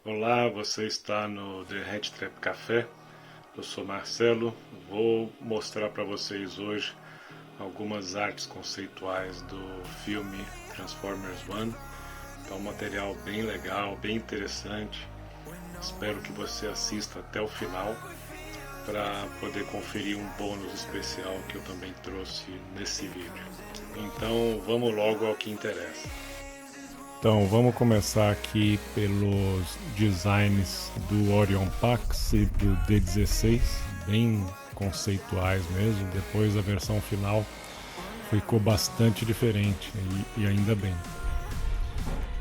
Olá, você está no The Red Trap Café. Eu sou Marcelo. Vou mostrar para vocês hoje algumas artes conceituais do filme Transformers One. É um material bem legal, bem interessante. Espero que você assista até o final para poder conferir um bônus especial que eu também trouxe nesse vídeo. Então vamos logo ao que interessa. Então vamos começar aqui pelos designs do Orion Pax e do D16, bem conceituais mesmo. Depois a versão final ficou bastante diferente e ainda bem.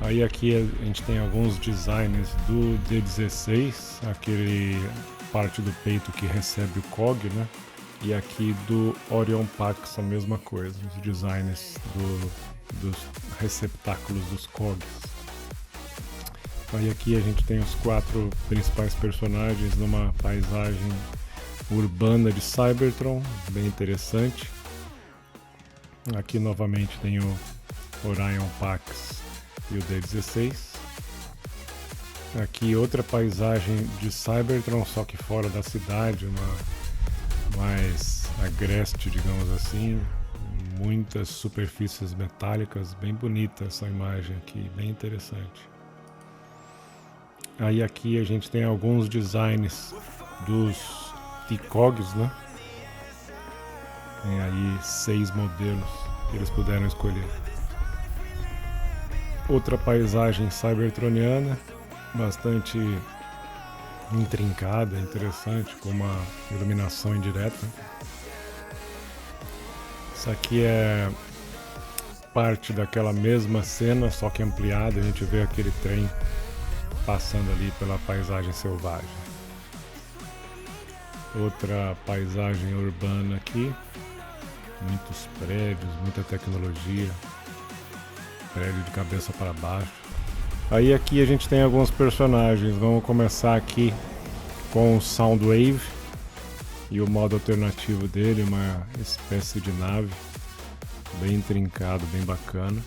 Aí aqui a gente tem alguns designs do D16, aquele parte do peito que recebe o COG, né? E aqui do Orion Pax a mesma coisa, os designs dos receptáculos dos COGs. Aí aqui a gente tem os 4 principais personagens numa paisagem urbana de Cybertron, bem interessante. Aqui novamente tem o Orion Pax e o D16. Aqui outra paisagem de Cybertron, só que fora da cidade, uma mais agreste, digamos assim. Muitas superfícies metálicas, bem bonita essa imagem aqui, bem interessante. Aí aqui a gente tem alguns designs dos T-Cogs, né? Tem aí 6 modelos que eles puderam escolher. Outra paisagem cybertroniana, bastante intrincada, interessante, com uma iluminação indireta. Isso aqui é parte daquela mesma cena, só que ampliada. A gente vê aquele trem passando ali pela paisagem selvagem. Outra paisagem urbana aqui, muitos prédios, muita tecnologia, prédio de cabeça para baixo. Aí aqui a gente tem alguns personagens. Vamos começar aqui com o Soundwave e o modo alternativo dele, uma espécie de nave, bem intrincado, bem bacana.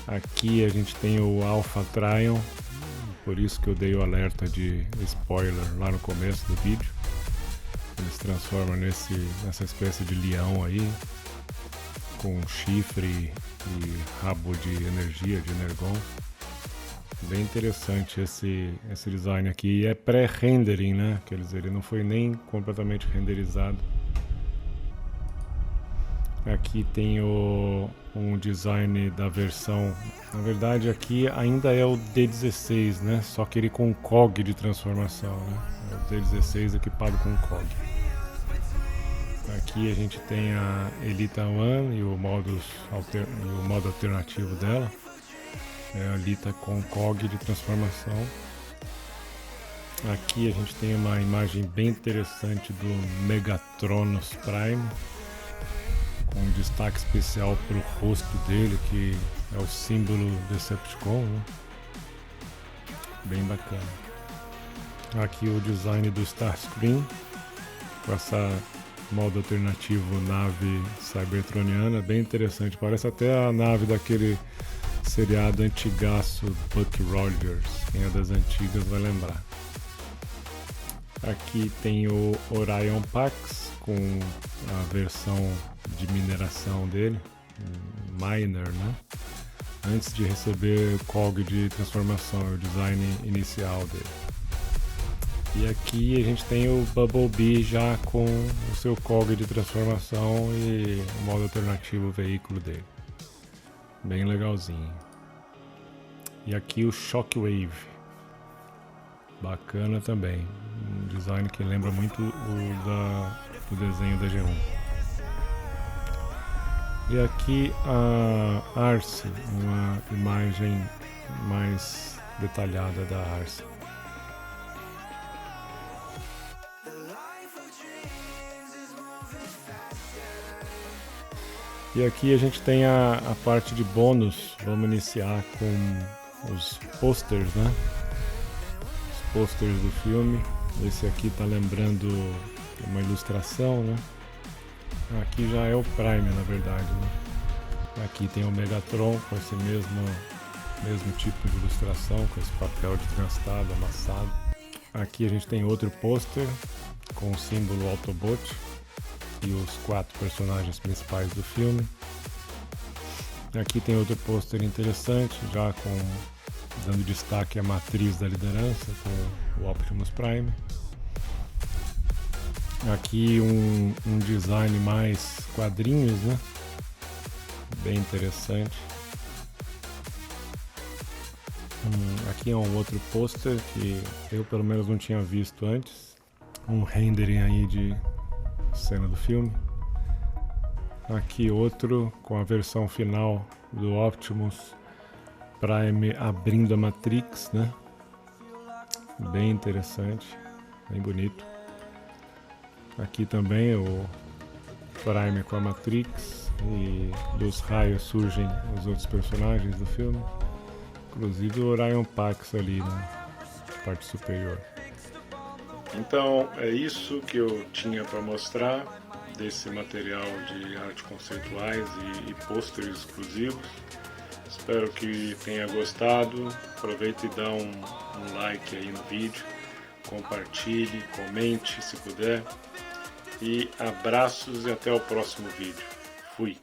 Aqui a gente tem o Alpha Trion, por isso que eu dei o alerta de spoiler lá no começo do vídeo. Ele se transforma nessa espécie de leão aí, com chifre e rabo de energia, de energon. Bem interessante esse design aqui. E é pré-rendering, né? Quer dizer, ele não foi nem completamente renderizado. Aqui tem um design da versão... Na verdade aqui ainda é o D16, né? Só que ele com COG de transformação, né? É o D16 equipado com COG. Aqui a gente tem a Elita One e o modo alternativo dela. É a Elita com COG de transformação. Aqui a gente tem uma imagem bem interessante do Megatronus Prime, com um destaque especial para o rosto dele, que é o símbolo Decepticon, né? Bem bacana. Aqui o design do Starscream, com essa modo alternativo nave cybertroniana, bem interessante. Parece até a nave daquele seriado antigaço Buck Rogers, quem é das antigas vai lembrar. Aqui tem o Orion Pax com a versão de mineração dele, Miner, né? Antes de receber o COG de transformação, é o design inicial dele. E aqui a gente tem o Bumblebee já com o seu COG de transformação e o modo alternativo veículo dele. Bem legalzinho. E aqui o Shockwave. Bacana também. Um design que lembra muito do desenho da G1. E aqui a Arce, uma imagem mais detalhada da Arce. E aqui a gente tem a parte de bônus. Vamos iniciar com os posters, né? Os posters do filme. Esse aqui tá lembrando uma ilustração, né? Aqui já é o Prime, na verdade, né? Aqui tem o Megatron com esse mesmo mesmo tipo de ilustração, com esse papel desgastado, amassado. Aqui a gente tem outro pôster com o símbolo Autobot e os 4 personagens principais do filme. Aqui tem outro pôster interessante, já dando destaque à matriz da liderança com o Optimus Prime. Aqui um design mais quadrinhos, né? Bem interessante. Aqui é um outro pôster que eu pelo menos não tinha visto antes. Um rendering aí de cena do filme. Aqui outro com a versão final do Optimus Prime abrindo a Matrix, né? Bem interessante, bem bonito. Aqui também o Prime com a Matrix e dos raios surgem os outros personagens do filme, inclusive o Orion Pax ali na parte superior. Então é isso que eu tinha para mostrar desse material de arte conceituais e pôsteres exclusivos. Espero que tenha gostado. Aproveite e dá um like aí no vídeo, compartilhe, comente se puder. E abraços e até o próximo vídeo. Fui!